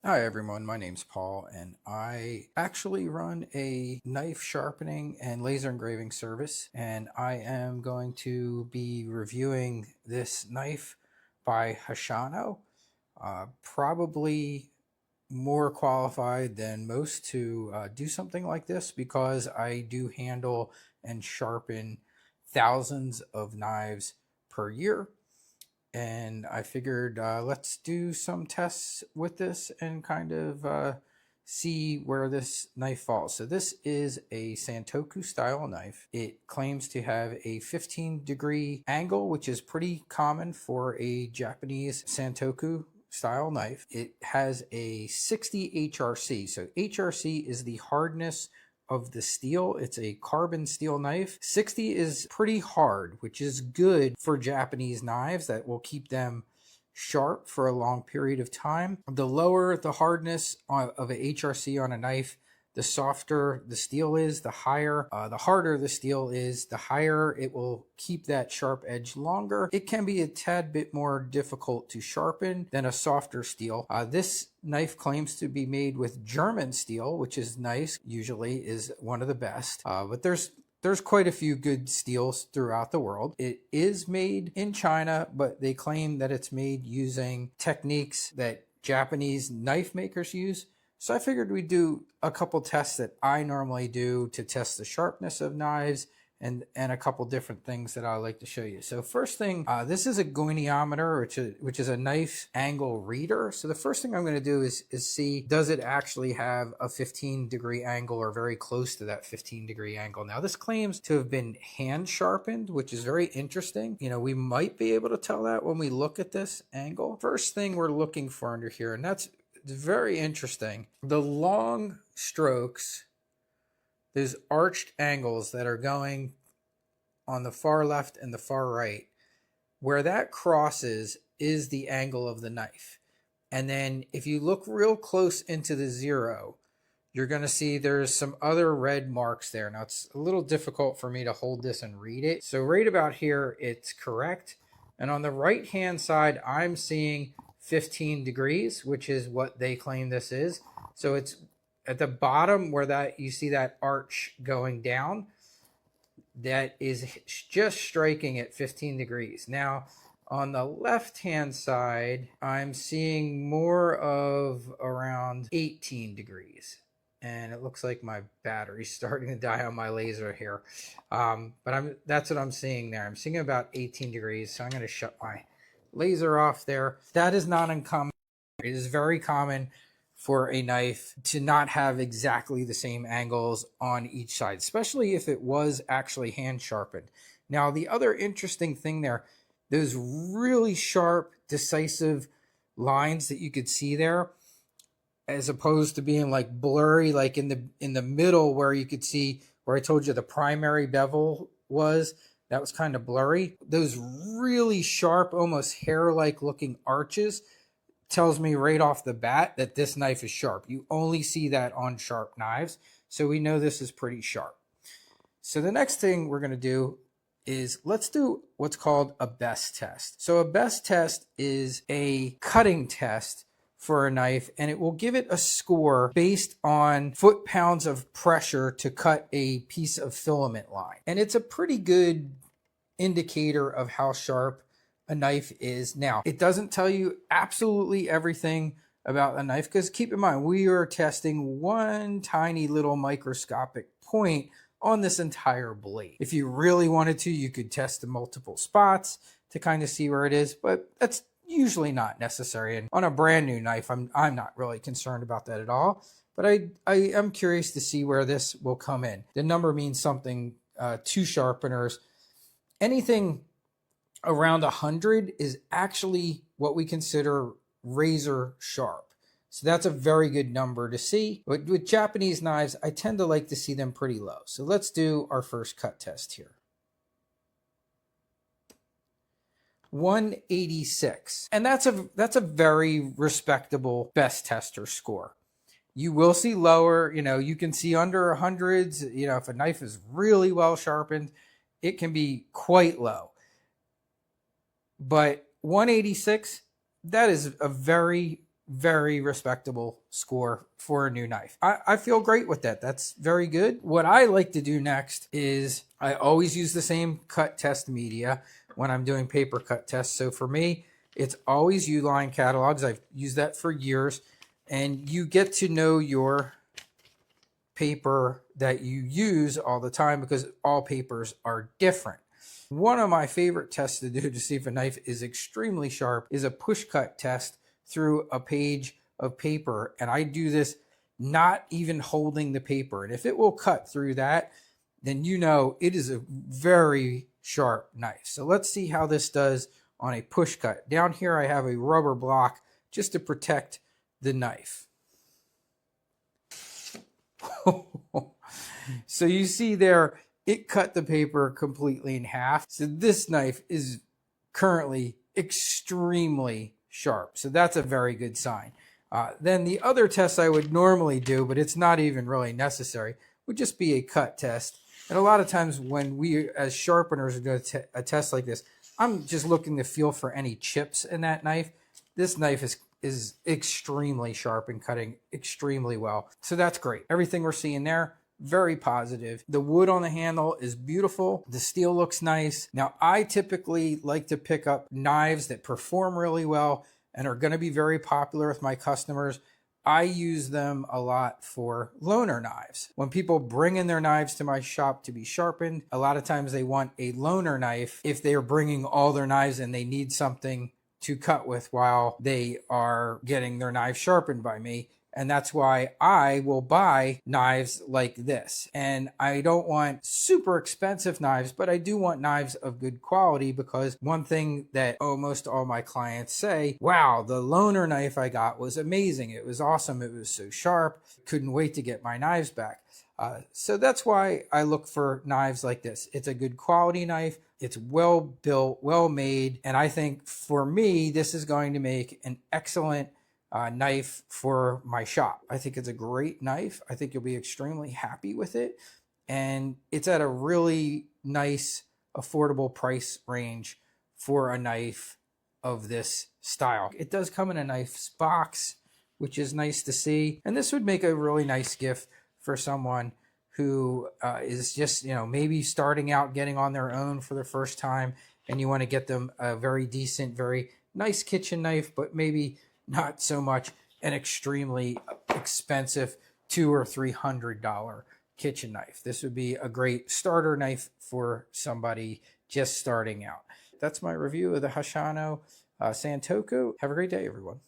Hi everyone, my name's Paul and I actually run a knife sharpening and laser engraving service, and I am going to be reviewing this knife by HOSHANHO. Probably more qualified than most to do something like this because I do handle and sharpen thousands of knives per year, and I figured let's do some tests with this and kind of see where this knife falls. So this is a Santoku style knife. It claims to have a 15-degree angle, which is pretty common for a Japanese Santoku style knife. It has a 60 HRC. So HRC is the hardness of the steel. It's a carbon steel knife. 60 is pretty hard, which is good for Japanese knives. That will keep them sharp for a long period of time. The lower the hardness of a HRC on a knife, the softer the steel is, the harder the steel is, the higher it will keep that sharp edge longer. It can be a tad bit more difficult to sharpen than a softer steel. This knife claims to be made with German steel, which is nice, usually is one of the best, but there's quite a few good steels throughout the world. It is made in China, but they claim that it's made using techniques that Japanese knife makers use. So I figured we'd do a couple tests that I normally do to test the sharpness of knives, and a couple different things that I like to show you. So first thing, this is a goniometer, which is a knife angle reader. So the first thing I'm going to do is see, does it actually have a 15-degree angle or very close to that 15-degree angle? Now this claims to have been hand sharpened, which is very interesting. You know, we might be able to tell that when we look at this angle. First thing we're looking for under here, and that's very interesting. The long strokes, those arched angles that are going on the far left and the far right, where that crosses is the angle of the knife. And then if you look real close into the zero, you're going to see there's some other red marks there. Now it's a little difficult for me to hold this and read it. So right about here, it's correct. And on the right hand side, I'm seeing 15 degrees, which is what they claim this is. So it's at the bottom where that you see that arch going down, that is just striking at 15 degrees. Now on the left hand side, I'm seeing more of around 18 degrees. And it looks like my battery's starting to die on my laser here. But that's what I'm seeing there. I'm seeing about 18 degrees. So I'm going to shut my laser off there. That is not uncommon. It is very common for a knife to not have exactly the same angles on each side, especially if it was actually hand sharpened. Now, the other interesting thing there, those really sharp, decisive lines that you could see there, as opposed to being like blurry, like in the middle where you could see where I told you the primary bevel was, that was kind of blurry. Those really sharp, almost hair-like looking arches tells me right off the bat that this knife is sharp. You only see that on sharp knives, so we know this is pretty sharp. So the next thing we're going to do is let's do what's called a best test. So a best test is a cutting test for a knife, and it will give it a score based on foot-pounds of pressure to cut a piece of filament line. And it's a pretty good indicator of how sharp a knife is. Now, it doesn't tell you absolutely everything about a knife, because keep in mind, we are testing one tiny little microscopic point on this entire blade. If you really wanted to, you could test the multiple spots to kind of see where it is, but that's usually not necessary. And on a brand new knife, I'm not really concerned about that at all, but I am curious to see where this will come in. The number means something to sharpeners. Anything around 100 is actually what we consider razor sharp. So that's a very good number to see. But with Japanese knives, I tend to like to see them pretty low. So let's do our first cut test here. 186. And that's a very respectable best tester score. You will see lower, you can see under hundreds. If a knife is really well sharpened, it can be quite low. But 186, that is a very very respectable score for a new knife. I feel great with that. That's very good. What I like to do next is I always use the same cut test media when I'm doing paper cut tests. So for me, it's always Uline catalogs. I've used that for years. And you get to know your paper that you use all the time because all papers are different. One of my favorite tests to do to see if a knife is extremely sharp is a push cut test through a page of paper. And I do this not even holding the paper. And if it will cut through that, then you know it is a very sharp knife. So let's see how this does on a push cut. Down here I have a rubber block just to protect the knife. So you see there, it cut the paper completely in half. So this knife is currently extremely sharp. So that's a very good sign. Then the other test I would normally do, but it's not even really necessary, would just be a cut test. And a lot of times when we as sharpeners do a test like this, I'm just looking to feel for any chips in that knife. This knife is extremely sharp and cutting extremely well. So that's great. Everything we're seeing there, very positive. The wood on the handle is beautiful. The steel looks nice. Now, I typically like to pick up knives that perform really well and are going to be very popular with my customers. I use them a lot for loaner knives. When people bring in their knives to my shop to be sharpened, a lot of times they want a loaner knife if they are bringing all their knives and they need something to cut with while they are getting their knife sharpened by me. And that's why I will buy knives like this. And I don't want super expensive knives, but I do want knives of good quality, because one thing that almost all my clients say, wow, the loaner knife I got was amazing. It was awesome. It was so sharp. Couldn't wait to get my knives back. So that's why I look for knives like this. It's a good quality knife. It's well built, well made. And I think for me, this is going to make an excellent knife for my shop. I think it's a great knife. I think you'll be extremely happy with it. And it's at a really nice, affordable price range for a knife of this style. It does come in a nice box, which is nice to see. And this would make a really nice gift for someone who is just, maybe starting out getting on their own for the first time, and you want to get them a very decent, very nice kitchen knife, but maybe not so much an extremely expensive $200 or $300 kitchen knife. This would be a great starter knife for somebody just starting out. That's my review of the HOSHANHO Santoku. Have a great day, everyone.